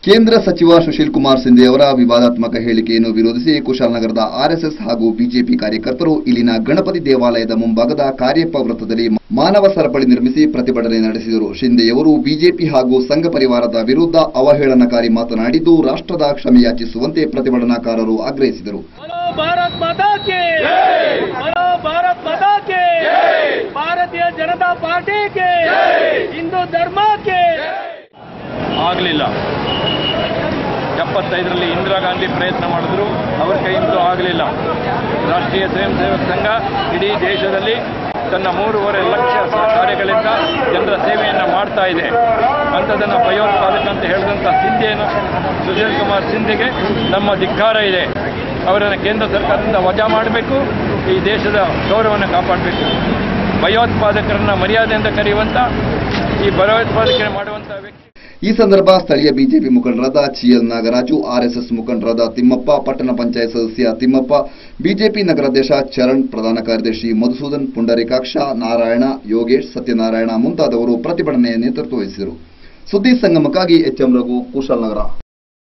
ಕೇಂದ್ರ ಸಚಿವ ಸುಶೀಲ್ ಕುಮಾರ್ ಶಿಂದೆ ಅವರ ವಿವಾದಾತ್ಮಕ ಹೇಳಿಕೆಯನ್ನು ವಿರೋಧಿಸಿ ಕುಶಾಲನಗರದ ಆರ್ಎಸ್ಎಸ್ ಹಾಗೂ ಬಿಜೆಪಿ ಕಾರ್ಯಕರ್ತರು ಇಲ್ಲಿನ ಗಣಪತಿ ದೇವಾಲಯದ ಮುಂಭಾಗದ ಕಾರ್ಯಪ್ಪ ವೃತ್ತದಲ್ಲಿ ಮಾನವ ಸರಪಳಿ ನಿರ್ಮಿಸಿ ಪ್ರತಿಭಟನೆ ನಡೆಸಿದರು. ಶಿಂದೆಯವರು ಬಿಜೆಪಿ ಹಾಗೂ ಸಂಘ ಪರಿವಾರದ ವಿರುದ್ಧ ಅವಹೇಳನಕಾರಿ ಮಾತನಾಡಿದ್ದು, ರಾಷ್ಟ್ರದ ಕ್ಷಮೆಯಾಚಿಸುವಂತೆ ಪ್ರತಿಭಟನಾಕಾರರು ಆಗ್ರಹಿಸಿದರು. ಭಾರತೀಯ ಜನತಾ ಪಾರ್ಟಿಗೆ, ಹಿಂದೂ ಧರ್ಮಕ್ಕೆ ಆಗಲಿಲ್ಲ. 75ರಲ್ಲಿ ಇಂದಿರಾ ಗಾಂಧಿ ಪ್ರಯತ್ನ ಮಾಡಿದ್ರು, ಅವರ ಕೈಯಿಂದಲೂ ಆಗಲಿಲ್ಲ. ರಾಷ್ಟ್ರೀಯ ಸ್ವಯಂ ಸೇವಕ ಸಂಘ ಇಡೀ ದೇಶದಲ್ಲಿ ತನ್ನ 3.5 ಲಕ್ಷ ಕಾರ್ಯಗಳಿಂದ ಜನರ ಸೇವೆಯನ್ನು ಮಾಡ್ತಾ ಇದೆ. ಅಂಥದನ್ನು ಭಯೋತ್ಪಾದಕ ಅಂತ ಹೇಳಿದಂಥ ಸುಶೀಲ್ ಕುಮಾರ್ ಶಿಂದೆಗೆ ನಮ್ಮ ಧಿಕ್ಕಾರ ಇದೆ. ಅವರನ್ನು ಕೇಂದ್ರ ಸರ್ಕಾರದಿಂದ ವಜಾ ಮಾಡಬೇಕು, ಈ ದೇಶದ ಗೌರವವನ್ನು ಕಾಪಾಡಬೇಕು. ಭಯೋತ್ಪಾದಕರನ್ನ ಮರ್ಯಾದೆಯಿಂದ ಕರೆಯುವಂಥ, ಈ ಭಯೋತ್ಪಾದಕತೆ ಮಾಡುವಂಥ ವ್ಯಕ್ತಿ. ಈ ಸಂದರ್ಭ ಸ್ಥಳೀಯ ಬಿಜೆಪಿ ಮುಖಂಡರಾದ ಚಿಎಲ್ ನಾಗರಾಜು, ಆರ್ಎಸ್ಎಸ್ ಮುಖಂಡರಾದ ತಿಮ್ಮಪ್ಪ, ಪಟ್ಟಣ ಪಂಚಾಯತ್ ಸದಸ್ಯ ತಿಮ್ಮಪ್ಪ, ಬಿಜೆಪಿ ನಗರಾಧ್ಯಕ್ಷ ಚರಣ್, ಪ್ರಧಾನ ಕಾರ್ಯದರ್ಶಿ ಮಧುಸೂದನ್, ಪುಂಡರೀಕಾಕ್ಷ, ನಾರಾಯಣ, ಯೋಗೇಶ್, ಸತ್ಯನಾರಾಯಣ ಮುಂತಾದವರು ಪ್ರತಿಭಟನೆಯ ನೇತೃತ್ವ ವಹಿಸಿದರು. ಸುದ್ದಿ ಸಂಗಮಕ್ಕಾಗಿ ಎಚ್ಎಂ ರಘು, ಕುಶಾಲನಗರ.